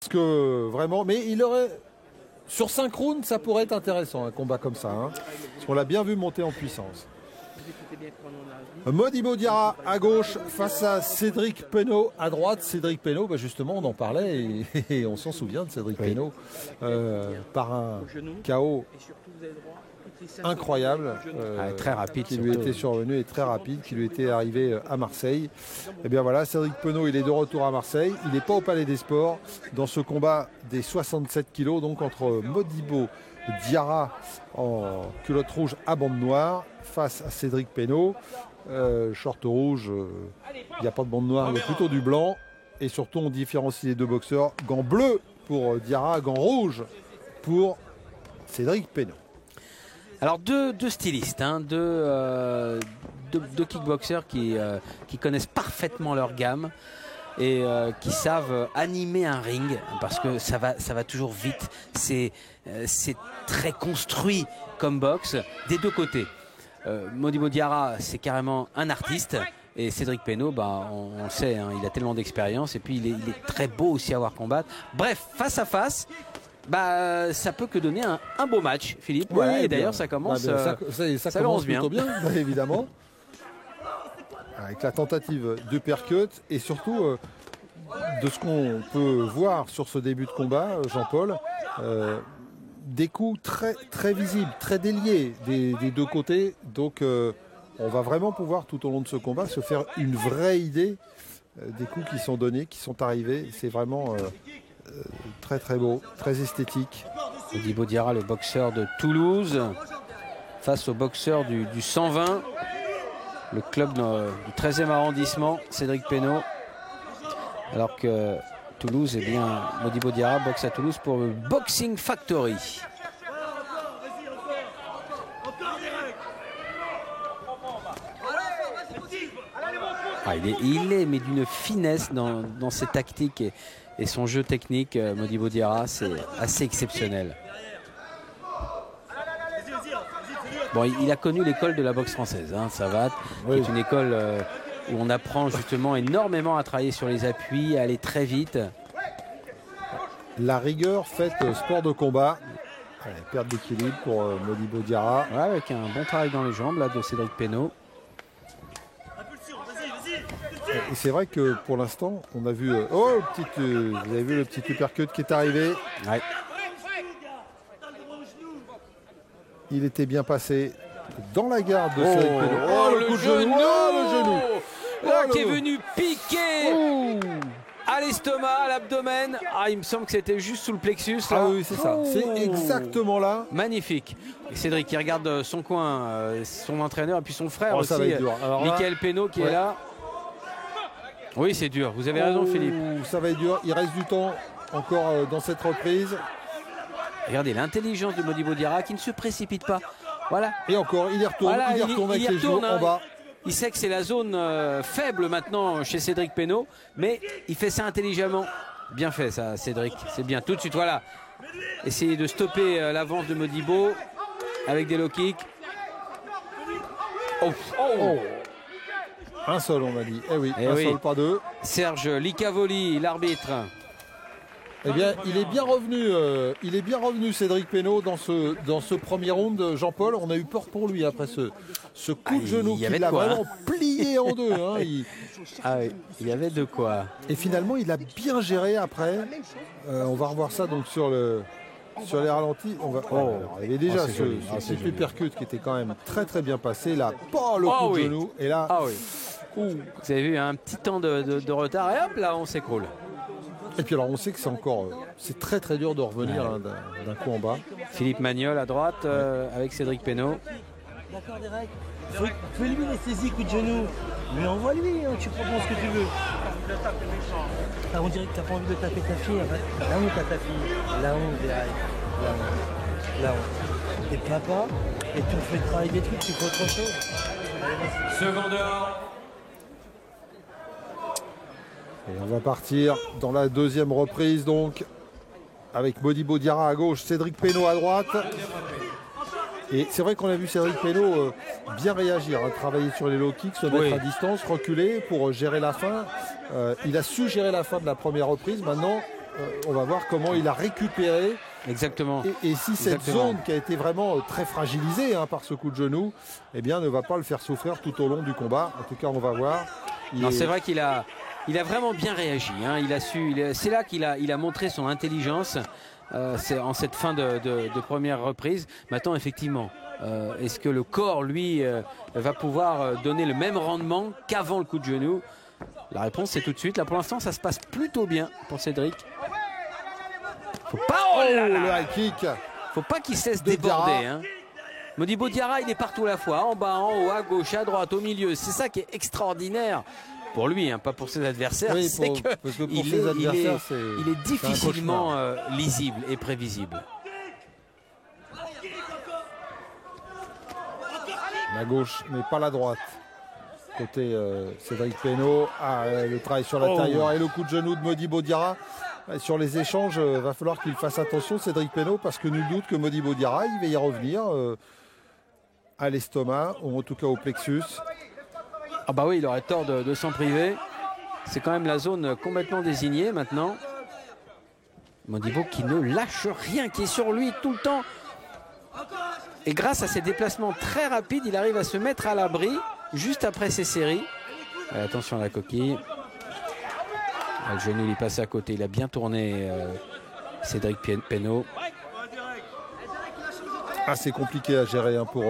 Parce que vraiment, mais il aurait... Sur 5 rounds, ça pourrait être intéressant, un combat comme ça. Hein, parce qu'on l'a bien vu monter en puissance. Modibo Diarra à gauche face à Cédric Penaud à droite. Cédric Penaud, bah justement, on en parlait et on s'en souvient de Cédric Penaud par un KO incroyable, très rapide, qui lui était survenu et très rapide, qui lui était arrivé à Marseille. Et bien voilà, Cédric Penaud, il est de retour à Marseille. Il n'est pas au Palais des Sports dans ce combat des 67 kilos, donc entre Modibo Diarra en culotte rouge à bande noire face à Cédric Penaud. Short rouge, il n'y a pas de bande noire, il y a plutôt du blanc. Et surtout, on différencie les deux boxeurs. Gants bleus pour Diarra, gants rouges pour Cédric Penaud. Alors deux stylistes, hein, deux kickboxers qui connaissent parfaitement leur gamme et qui savent animer un ring parce que ça va toujours vite. C'est très construit comme boxe des deux côtés. Modibo Diarra, c'est carrément un artiste. Et Cédric Penaud, bah, on le sait, hein, il a tellement d'expérience. Et puis il est très beau aussi à voir combattre. Bref, face à face, bah, ça peut que donner un beau match, Philippe. Oui, voilà, et d'ailleurs, ça commence, ça commence plutôt bien, évidemment. Avec la tentative de percut et surtout de ce qu'on peut voir sur ce début de combat, Jean-Paul. Des coups très, très visibles, très déliés des deux côtés. Donc, on va vraiment pouvoir, tout au long de ce combat, se faire une vraie idée des coups qui sont donnés, qui sont arrivés. C'est vraiment très, très beau, très esthétique. Modibo Diarra, le boxeur de Toulouse, face au boxeur du 120, le club du 13e arrondissement, Cédric Penaud. Alors que Toulouse, eh bien, Modibo Diarra boxe à Toulouse pour le Boxing Factory. Ah, il est mais d'une finesse dans ses tactiques et son jeu technique. Modibo Diarra, c'est assez exceptionnel. Bon, il a connu l'école de la boxe française, hein, Savate, qui est une école où on apprend justement énormément à travailler sur les appuis, à aller très vite. La rigueur faite sport de combat. Allez, perte d'équilibre pour Modibo Diarra. Ouais, avec un bon travail dans les jambes là, de Cédric Penaud. Et c'est vrai que pour l'instant, on a vu... vous avez vu le petit uppercut qui est arrivé. Ouais. Il était bien passé dans la garde de Cédric Penaud. Oh, le genou, le genou. Là, qui est venu piquer à l'estomac, à l'abdomen. Ah, il me semble que c'était juste sous le plexus. Là. Ah oui, c'est ça. C'est exactement là. Magnifique. Et Cédric qui regarde son coin, son entraîneur et puis son frère aussi, Michael Penaud qui est là. Oui, c'est dur. Vous avez raison, Philippe. Ça va être dur. Il reste du temps encore dans cette reprise. Regardez l'intelligence de Modibo Diarra qui ne se précipite pas. Voilà. Et encore, il y retourne. Voilà, il y retourne avec les genoux en bas. Il sait que c'est la zone faible maintenant chez Cédric Penaud, mais il fait ça intelligemment. Bien fait ça, Cédric. C'est bien. Tout de suite, voilà. Essayer de stopper l'avance de Modibo avec des low kicks. Un seul, on a dit. Eh oui, un seul, pas deux. Serge Licavoli, l'arbitre. Eh bien, il est bien revenu, Cédric Penaud, dans ce premier round. Jean-Paul, on a eu peur pour lui après ce coup de genou qui l'a vraiment plié en deux. Hein. Il y avait de quoi. Et finalement, il a bien géré après. On va revoir ça donc sur les ralentis. Il y avait déjà ce uppercut qui était quand même très très bien passé. Là, pas le coup de genou. Et là, vous avez vu un petit temps de retard et hop, là, on s'écroule. Et puis alors on sait que c'est très très dur de revenir d'un coup en bas. Philippe Magnol à droite avec Cédric Penaud. D'accord Derek, faut lui l'anesthésie, coup de genou. Mais envoie-lui, hein, tu proposes ce que tu veux. On dirait que t'as pas envie de taper ta fille. La honte à ta fille. La honte Derek. La honte. Et papa, et tu fais travailler des trucs, tu fais autre chose. Secondeur. Et on va partir dans la deuxième reprise donc avec Modibo Diarra à gauche, Cédric Penaud à droite. Et c'est vrai qu'on a vu Cédric Penaud bien réagir, hein, travailler sur les low kicks, se mettre à distance, reculer pour gérer la fin. Il a su gérer la fin de la première reprise. Maintenant, on va voir comment il a récupéré. Exactement. Et si cette zone qui a été vraiment très fragilisée par ce coup de genou, eh bien, ne va pas le faire souffrir tout au long du combat. En tout cas, on va voir. C'est vrai qu'il a vraiment bien réagi. C'est là qu'il a montré son intelligence. C'est en cette fin de première reprise. Maintenant, effectivement, est-ce que le corps, lui, va pouvoir donner le même rendement qu'avant le coup de genou? La réponse, c'est tout de suite. Là, pour l'instant, ça se passe plutôt bien pour Cédric. Faut pas, le high kick. Faut pas qu'il cesse de déborder. Modibo Diarra, il est partout à la fois, en bas, en haut, à gauche, à droite, au milieu. C'est ça qui est extraordinaire pour lui, pas pour ses adversaires. Oui, c'est il est difficilement lisible et prévisible. La gauche, mais pas la droite. Côté Cédric Penaud, le travail sur l'intérieur et le coup de genou de Modibo Diarra. Sur les échanges, va falloir qu'il fasse attention, Cédric Penaud, parce que nul doute que Modibo Diarra, il va y revenir à l'estomac, ou en tout cas au plexus. Ah bah oui, il aurait tort de s'en priver. C'est quand même la zone complètement désignée maintenant. Modibo qui ne lâche rien, qui est sur lui tout le temps. Et grâce à ses déplacements très rapides, il arrive à se mettre à l'abri juste après ces séries. Attention à la coquille. Le genou il passe à côté, il a bien tourné Cédric Penaud. Assez compliqué à gérer pour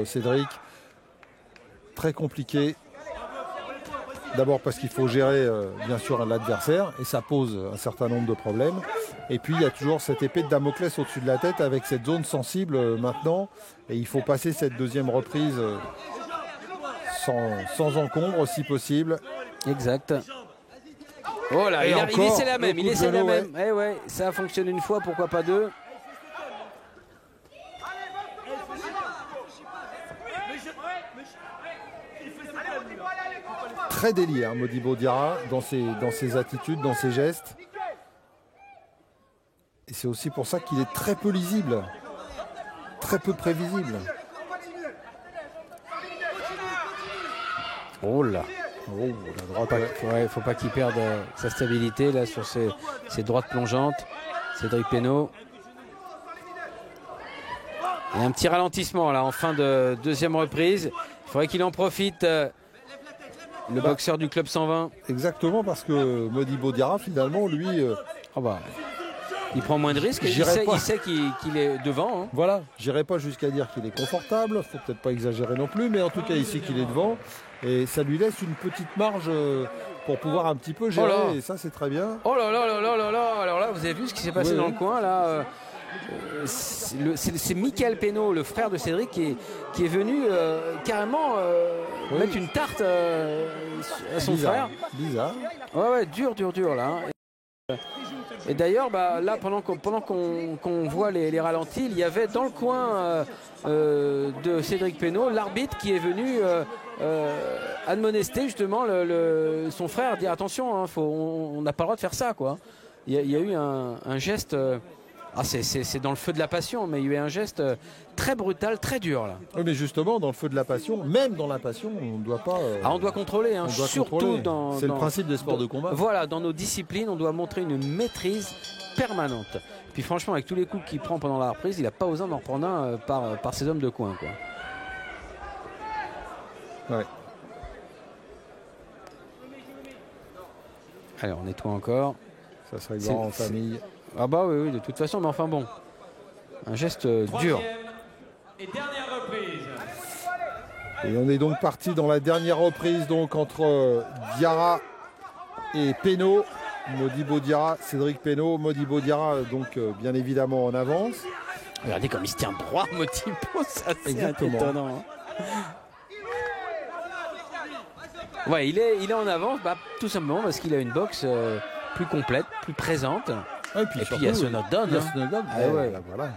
Cédric. Très compliqué. D'abord parce qu'il faut gérer bien sûr l'adversaire et ça pose un certain nombre de problèmes. Et puis il y a toujours cette épée de Damoclès au-dessus de la tête avec cette zone sensible maintenant. Et il faut passer cette deuxième reprise sans encombre si possible. Exact. Oh là, il essaie la même, Eh ouais, ça a fonctionné une fois, pourquoi pas deux. Très délié, Modibo Diarra, dans ses attitudes, dans ses gestes. Et c'est aussi pour ça qu'il est très peu lisible, très peu prévisible. Oh là. Oh, la droite, faut pas qu'il perde sa stabilité là sur ses droites plongeantes. Cédric Penaud. Et un petit ralentissement là en fin de deuxième reprise. Il faudrait qu'il en profite. Le boxeur du club 120. Exactement, parce que Modibo Diarra finalement lui il prend moins de risques. Il sait qu'il est devant. Voilà, j'irai pas jusqu'à dire qu'il est confortable, faut peut-être pas exagérer non plus, mais en tout cas ici qu'il est devant. Et ça lui laisse une petite marge pour pouvoir un petit peu gérer. Et ça, c'est très bien. Oh là là là là là là. Alors là, vous avez vu ce qui s'est passé dans le coin là. C'est Michael Penaud, le frère de Cédric, qui est venu carrément mettre une tarte à son frère. Bizarre. Ouais, dur là. Et d'ailleurs, là, pendant qu'on voit les ralentis, il y avait dans le coin de Cédric Penaud l'arbitre qui est venu admonester justement son frère, dire attention, on n'a pas le droit de faire ça, quoi. Il y a eu un geste. C'est dans le feu de la passion, mais il y a eu un geste très brutal, très dur là. Oui, mais justement, dans le feu de la passion, même dans la passion, on ne doit pas. On doit contrôler, surtout dans. C'est le principe des sports de combat. Voilà, dans nos disciplines, on doit montrer une maîtrise permanente. Puis franchement, avec tous les coups qu'il prend pendant la reprise, il n'a pas osé en reprendre un par ses hommes de coin, quoi. Ouais. Allez, on nettoie encore. Ça serait grand en famille. Ah bah oui, de toute façon, mais enfin bon. Un geste dur. Et dernière reprise. Et on est donc parti dans la dernière reprise donc entre Diarra et Penaud. Modibo Diarra, Cédric Penaud. Modibo Diarra donc bien évidemment en avance. Regardez comme il se tient droit, Modibo, ça c'est étonnant. Ouais, il est en avance, tout simplement parce qu'il a une boxe plus complète, plus présente. Et puis il y a ce knockdown. Voilà.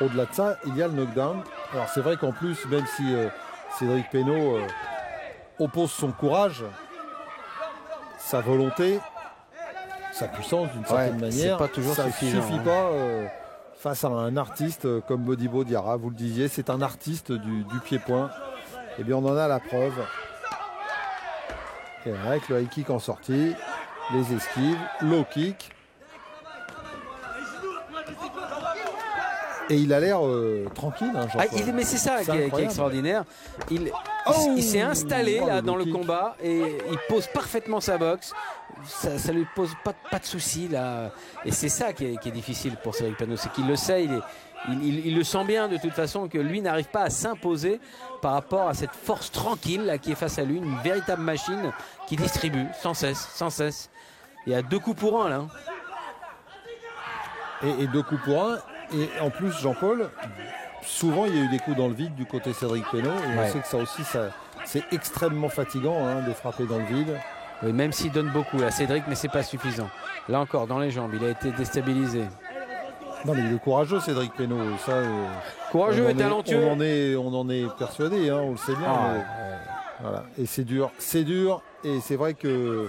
Au-delà de ça, il y a le knockdown. Alors c'est vrai qu'en plus, même si Cédric Penaud oppose son courage, sa volonté, sa puissance d'une certaine manière, pas toujours ça ne suffisant, suffit pas face à un artiste comme Modibo Diarra. Vous le disiez, c'est un artiste du pied-point. Et bien on en a la preuve. Et avec le high kick en sortie, les esquives, low kick. Et il a l'air tranquille, hein, Jean-Paul. Mais c'est ça qui est incroyable. extraordinaire. Il s'est installé là dans le combat et il pose parfaitement sa boxe. Ça lui pose pas de soucis là. Et c'est ça qui est difficile pour Cédric Peno, c'est qu'il le sait, il le sent bien de toute façon que lui n'arrive pas à s'imposer par rapport à cette force tranquille là, qui est face à lui, une véritable machine qui distribue sans cesse. Il y a 2 coups pour 1 là. Et 2 coups pour 1. Et en plus, Jean-Paul, souvent il y a eu des coups dans le vide du côté Cédric Peno. Et on sait que ça aussi, c'est extrêmement fatigant hein, de frapper dans le vide. Oui, même s'il donne beaucoup à Cédric, mais c'est pas suffisant. Là encore, dans les jambes, il a été déstabilisé. Non mais il est courageux Cédric Peno. Ça, courageux et talentueux. On en est persuadé, hein, on le sait bien. Mais, voilà. Et c'est dur. Et c'est vrai que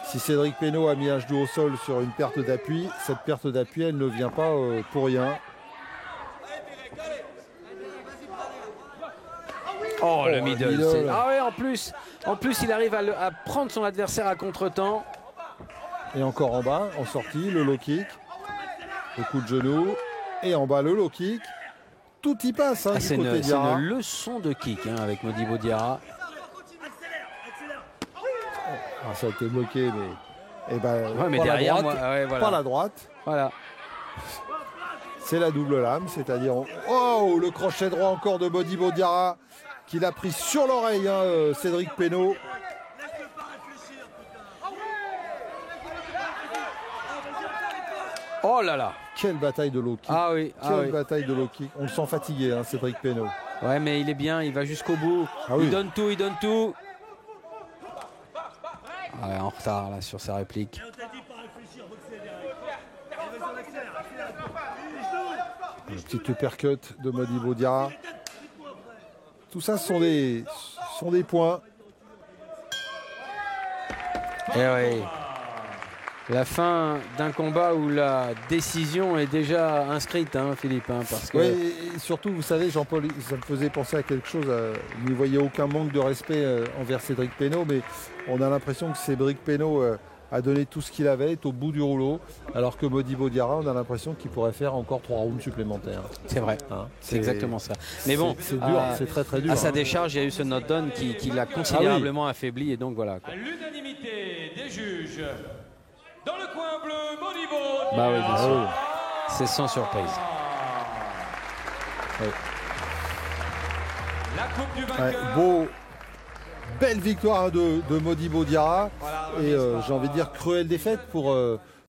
si Cédric Peno a mis un genou au sol sur une perte d'appui, cette perte d'appui, elle ne vient pas pour rien. Oh, le middle. Ah ouais, en plus il arrive à prendre son adversaire à contre-temps. Et encore en bas, en sortie, le low kick. Le coup de genou. Et en bas, le low kick. Tout y passe hein, du côté Diarra. C'est une leçon de kick hein, avec Modibo Diarra. Ah, ça a été bloqué, mais, mais derrière, voilà. Pas la droite. Voilà. C'est la double lame, c'est-à-dire... Oh, le crochet droit encore de Modibo Diarra, qu'il a pris sur l'oreille, hein, Cédric Peno. Oh là là. Quelle bataille de low kick. Ah oui. Quelle bataille de low kick. On le sent fatigué, hein, Cédric Peno. Ouais, mais il est bien, il va jusqu'au bout. Il donne tout. Ah ouais, en retard là sur sa réplique. Le petit uppercut de Modibo Diarra. Tout ça sont des points. Et oui. La fin d'un combat où la décision est déjà inscrite, hein, Philippe. Hein, parce que... Oui, et surtout, vous savez, Jean-Paul, ça me faisait penser à quelque chose. Il n'y voyait aucun manque de respect envers Cédric Peno, mais on a l'impression que Cédric Peno a donné tout ce qu'il avait, est au bout du rouleau, alors que Modibo Diarra, on a l'impression qu'il pourrait faire encore 3 rounds supplémentaires. C'est vrai, hein, c'est exactement ça. Mais bon, c'est dur, c'est très très dur. À sa décharge, il y a eu ce knockdown qui l'a considérablement affaibli, et donc voilà. À l'unanimité des juges, dans le coin bleu, Modibo Diarra. Bah oui, bien sûr. C'est sans surprise. Ouais. La coupe du vainqueur. Ouais, belle victoire hein, de Modibo Diarra. Voilà, et j'ai envie de dire cruelle défaite pour